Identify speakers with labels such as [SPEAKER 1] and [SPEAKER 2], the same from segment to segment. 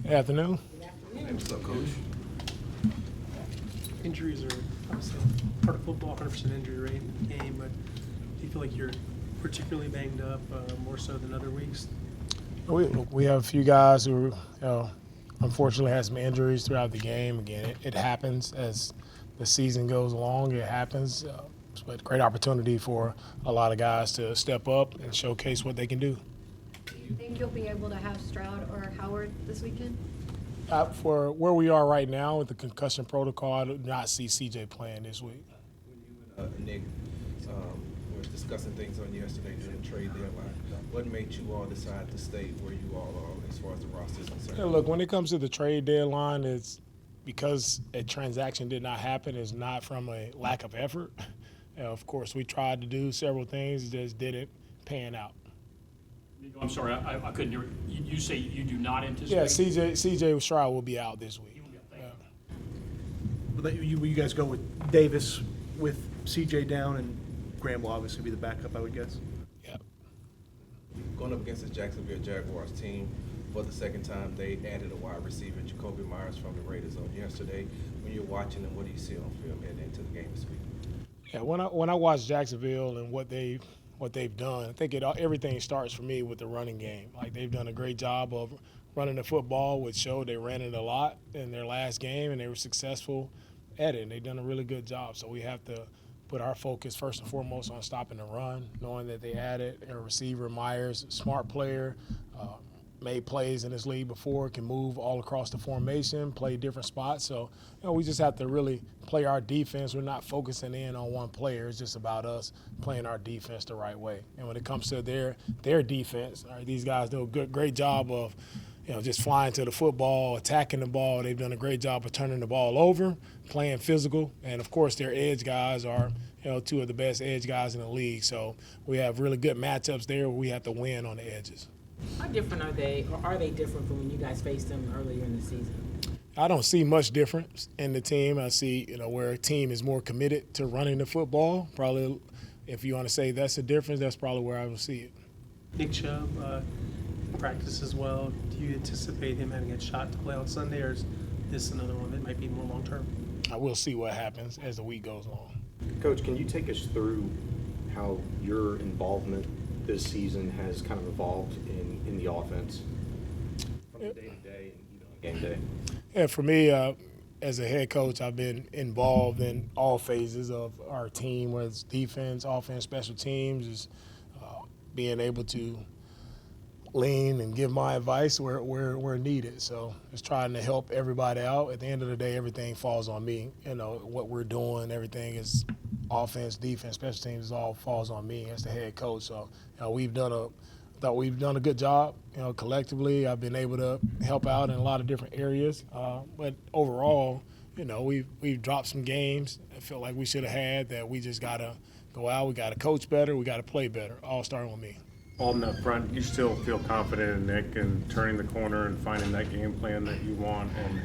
[SPEAKER 1] Afternoon.
[SPEAKER 2] What's up, Coach?
[SPEAKER 3] Injuries are obviously part of football, 100% injury rate in the game, but do you feel like you're particularly banged up more so than other weeks?
[SPEAKER 1] We have a few guys who, unfortunately had some injuries throughout the game. Again, it happens as the season goes along. It happens. But great opportunity for a lot of guys to step up and showcase what they can do.
[SPEAKER 4] Do you think you'll be able to have Stroud or Howard this weekend?
[SPEAKER 1] For where we are right now with the concussion protocol, I do not see CJ playing this week.
[SPEAKER 2] When you and Nick were discussing things on yesterday during the trade deadline, what made you all decide to stay where you all are as far as the roster is concerned?
[SPEAKER 1] Yeah, look, when it comes to the trade deadline, it's because a transaction did not happen. It's not from a lack of effort. Of course, we tried to do several things, just didn't pan out.
[SPEAKER 5] I'm sorry, I couldn't hear. You say you do not anticipate?
[SPEAKER 1] Yeah, CJ Stroud will be out this week.
[SPEAKER 6] Will you guys go with Davis with CJ down, and Graham will obviously be the backup, I would guess?
[SPEAKER 1] Yeah.
[SPEAKER 2] Going up against the Jacksonville Jaguars team for the second time, they added a wide receiver, Jacoby Myers from the Raiders on yesterday. When you're watching them, what do you see on film heading into the game this week?
[SPEAKER 1] Yeah, when I watch Jacksonville and what they've done, I think everything starts for me with the running game. Like, they've done a great job of running the football, which showed they ran it a lot in their last game, and they were successful at it. And they've done a really good job. So we have to put our focus first and foremost on stopping the run, knowing that they added a receiver, Myers, smart player, made plays in this league before, can move all across the formation, play different spots. So, we just have to really play our defense. We're not focusing in on one player. It's just about us playing our defense the right way. And when it comes to their defense, all right, these guys do a great job of, just flying to the football, attacking the ball. They've done a great job of turning the ball over, playing physical. And, of course, their edge guys are, two of the best edge guys in the league. So we have really good matchups there where we have to win on the edges.
[SPEAKER 7] How different are they, or are they different from when you guys faced them earlier in the season?
[SPEAKER 1] I don't see much difference in the team. I see, where a team is more committed to running the football. Probably, if you want to say that's the difference, that's probably where I will see it.
[SPEAKER 3] Nick Chubb practice as well. Do you anticipate him having a shot to play on Sunday, or is this another one that might be more long-term?
[SPEAKER 1] I will see what happens as the week goes on.
[SPEAKER 8] Coach, can you take us through how your involvement this season has kind of evolved in the offense from the day-to-day and even on game day?
[SPEAKER 1] Yeah, for me, as a head coach, I've been involved in all phases of our team, whether it's defense, offense, special teams, is being able to lean and give my advice where needed. So just trying to help everybody out. At the end of the day, everything falls on me. What we're doing, everything is offense, defense, special teams, all falls on me as the head coach. So we've done a good job. Collectively, I've been able to help out in a lot of different areas. But overall, we've dropped some games I feel like we should have had that we just got to go out. We got to coach better. We got to play better, all starting with me.
[SPEAKER 9] On the front, you still feel confident in Nick and turning the corner and finding that game plan that you want and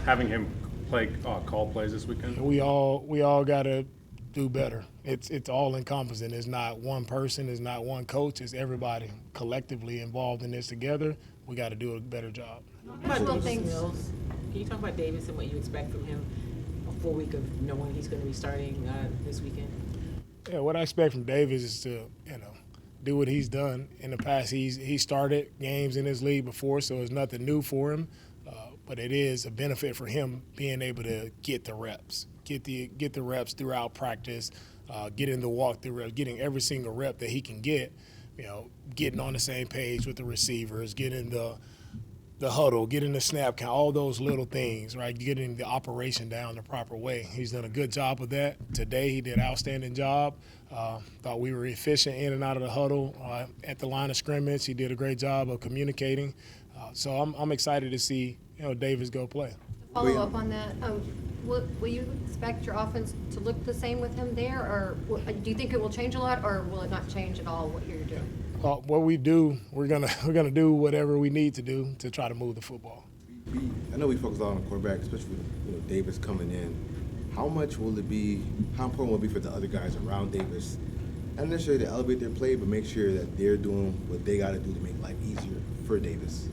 [SPEAKER 9] having him play call plays this weekend?
[SPEAKER 1] We all got to do better. It's all encompassing. It's not one person. It's not one coach. It's everybody collectively involved in this together. We got to do a better job.
[SPEAKER 7] Can you talk about Davis and what you expect from him a full week of knowing he's going to be starting this weekend?
[SPEAKER 1] Yeah, what I expect from Davis is to do what he's done in the past. He started games in this league before, so it's nothing new for him. But it is a benefit for him being able to get the reps, get the reps throughout practice, getting the walk-through reps, getting every single rep that he can get. Getting on the same page with the receivers, getting the huddle, getting the snap count, all those little things, right? Getting the operation down the proper way. He's done a good job of that. Today he did an outstanding job. Thought we were efficient in and out of the huddle at the line of scrimmage. He did a great job of communicating. So I'm excited to see Davis go play.
[SPEAKER 4] Follow up on that. Will you expect your offense to look the same with him there, or do you think it will change a lot, or will it not change at all what you're doing?
[SPEAKER 1] What we do, we're gonna do whatever we need to do to try to move the football.
[SPEAKER 10] I know we focus a lot on the quarterback, especially with Davis coming in. How important will it be for the other guys around Davis, not necessarily to elevate their play, but make sure that they're doing what they got to do to make life easier for Davis?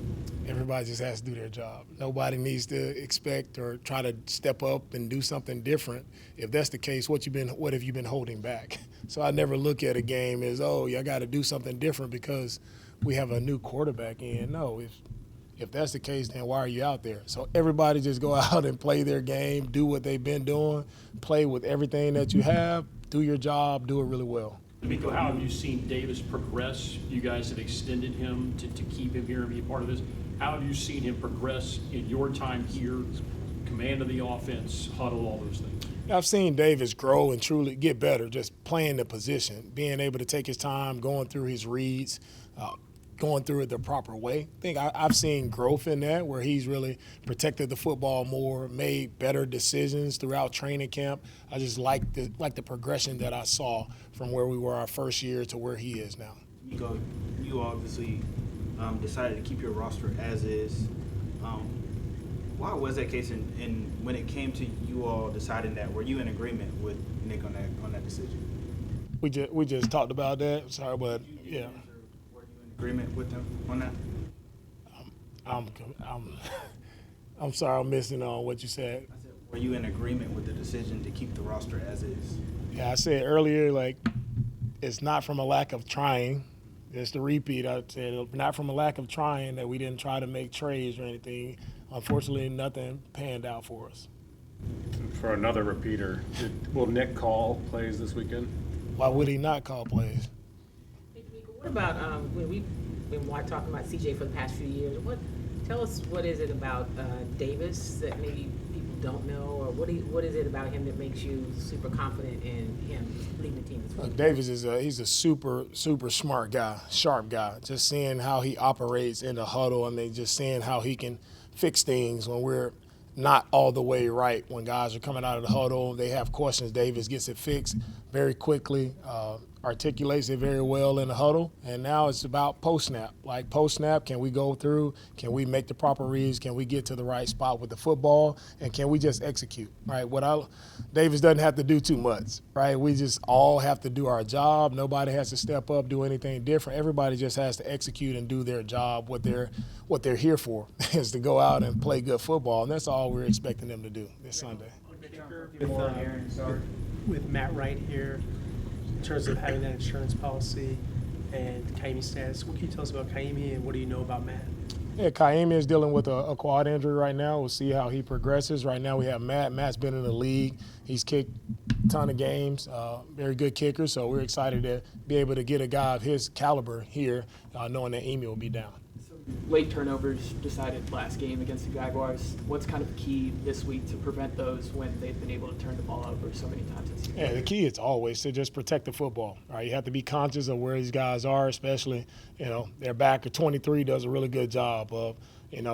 [SPEAKER 1] everybody just has to do their job. Nobody needs to expect or try to step up and do something different. If that's the case, what have you been holding back? So I never look at a game as, oh, y'all got to do something different because we have a new quarterback in. No, if that's the case, then why are you out there? So everybody just go out and play their game, do what they've been doing, play with everything that you have, do your job, do it really well.
[SPEAKER 5] DeMeco, how have you seen Davis progress? You guys have extended him to keep him here and be a part of this. How have you seen him progress in your time here, command of the offense, huddle, all those things?
[SPEAKER 1] I've seen Davis grow and truly get better, just playing the position, being able to take his time, going through his reads, going through it the proper way. I think I've seen growth in that, where he's really protected the football more, made better decisions throughout training camp. I just like the progression that I saw from where we were our first year to where he is now.
[SPEAKER 11] DeMeco, you obviously decided to keep your roster as is. Why was that case? And when it came to you all deciding that, were you in agreement with Nick on that decision?
[SPEAKER 1] We just talked about that. Sorry, but yeah.
[SPEAKER 11] Were you in agreement with him on that?
[SPEAKER 1] I'm sorry, I'm missing on what you said.
[SPEAKER 11] I said, were you in agreement with the decision to keep the roster as is?
[SPEAKER 1] Yeah, I said earlier, like, it's not from a lack of trying. Just to repeat, I said not from a lack of trying that we didn't try to make trades or anything. Unfortunately, nothing panned out for us.
[SPEAKER 9] For another repeater, will Nick call plays this weekend?
[SPEAKER 1] Why would he not call plays?
[SPEAKER 7] Hey, DeMeco, what about when we've been talking about CJ for the past few years? Tell us what is it about Davis that maybe people don't know, or what is it about him that makes you super confident in him leading the team this week?
[SPEAKER 1] Davis he's a super smart guy, sharp guy. Just seeing how he operates in the huddle, and then just seeing how he can fix things when we're not all the way right. When guys are coming out of the huddle, they have questions. Davis gets it fixed very quickly, articulates it very well in the huddle, and now it's about post-snap. Like post-snap, can we go through? Can we make the proper reads? Can we get to the right spot with the football? And can we just execute, right? Davis doesn't have to do too much, right? We just all have to do our job. Nobody has to step up, do anything different. Everybody just has to execute and do their job. What they're here for is to go out and play good football, and that's all we're expecting them to do this Sunday.
[SPEAKER 3] With Matt Wright here, in terms of having that insurance policy and Kaimi's status, what can you tell us about Kaimi, and what do you know about Matt?
[SPEAKER 1] Yeah, Kaimi is dealing with a quad injury right now. We'll see how he progresses. Right now we have Matt. Matt's been in the league. He's kicked a ton of games, very good kicker, so we're excited to be able to get a guy of his caliber here, knowing that Emi will be down.
[SPEAKER 12] Late turnovers decided last game against the Jaguars. What's kind of the key this week to prevent those when they've been able to turn the ball over so many times this season?
[SPEAKER 1] Yeah, the key is always to just protect the football. Right, you have to be conscious of where these guys are, especially their backer 23 does a really good job of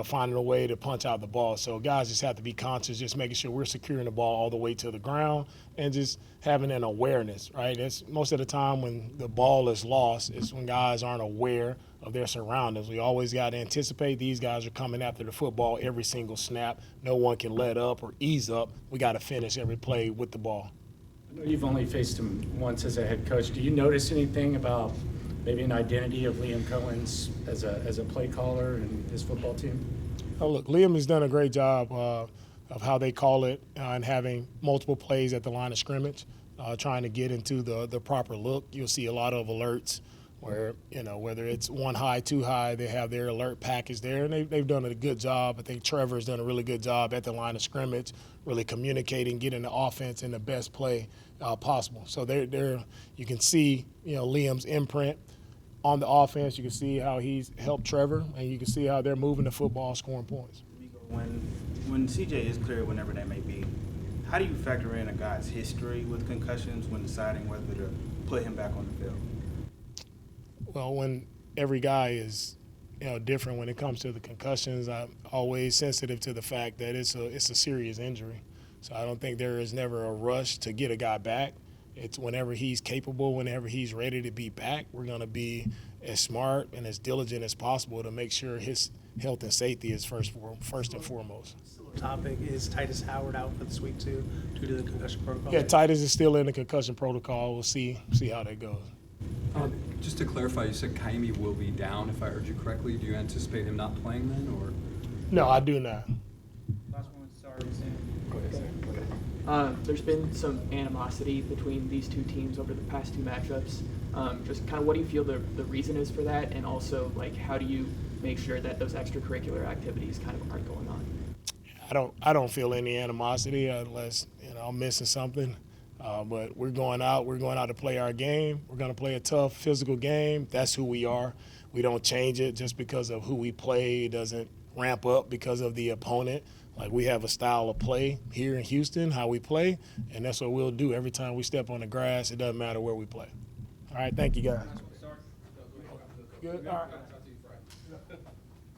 [SPEAKER 1] finding a way to punch out the ball. So guys just have to be conscious, just making sure we're securing the ball all the way to the ground and just having an awareness. Right, it's most of the time when the ball is lost, it's when guys aren't aware of their surroundings. We always got to anticipate these guys are coming after the football every single snap. No one can let up or ease up. We got to finish every play with the ball.
[SPEAKER 13] I know you've only faced him once as a head coach. Do you notice anything about maybe an identity of Liam Cohen's as a play caller and his football team?
[SPEAKER 1] Oh, look, Liam has done a great job of how they call it and having multiple plays at the line of scrimmage, trying to get into the proper look. You'll see a lot of alerts where, whether it's one high, two high, they have their alert package there, and they've done a good job. I think Trevor's done a really good job at the line of scrimmage, really communicating, getting the offense in the best play possible. So you can see, Liam's imprint on the offense. You can see how he's helped Trevor, and you can see how they're moving the football, scoring points.
[SPEAKER 11] When CJ is cleared, whenever that may be, how do you factor in a guy's history with concussions when deciding whether to put him back on the field?
[SPEAKER 1] Well, when every guy is, different when it comes to the concussions, I'm always sensitive to the fact that it's a serious injury. So I don't think there is never a rush to get a guy back. It's whenever he's capable, whenever he's ready to be back, we're going to be as smart and as diligent as possible to make sure his health and safety is first and foremost.
[SPEAKER 3] Topic is Titus Howard out for this week too, due to the concussion protocol.
[SPEAKER 1] Yeah, Titus is still in the concussion protocol. We'll see how that goes.
[SPEAKER 14] Just to clarify, you said Kaimi will be down, if I heard you correctly. Do you anticipate him not playing then, or?
[SPEAKER 1] No, I do not.
[SPEAKER 12] Last one, sorry, Sam. There's been some animosity between these two teams over the past two matchups. Just kind of what do you feel the reason is for that, and also like how do you make sure that those extracurricular activities kind of aren't going on?
[SPEAKER 1] I don't feel any animosity unless I'm missing something. But we're going out to play our game. We're going to play a tough physical game. That's who we are. We don't change it just because of who we play. It doesn't ramp up because of the opponent. Like, we have a style of play here in Houston, how we play, and that's what we'll do every time we step on the grass. It doesn't matter where we play. All right, thank you, guys. Good. All right.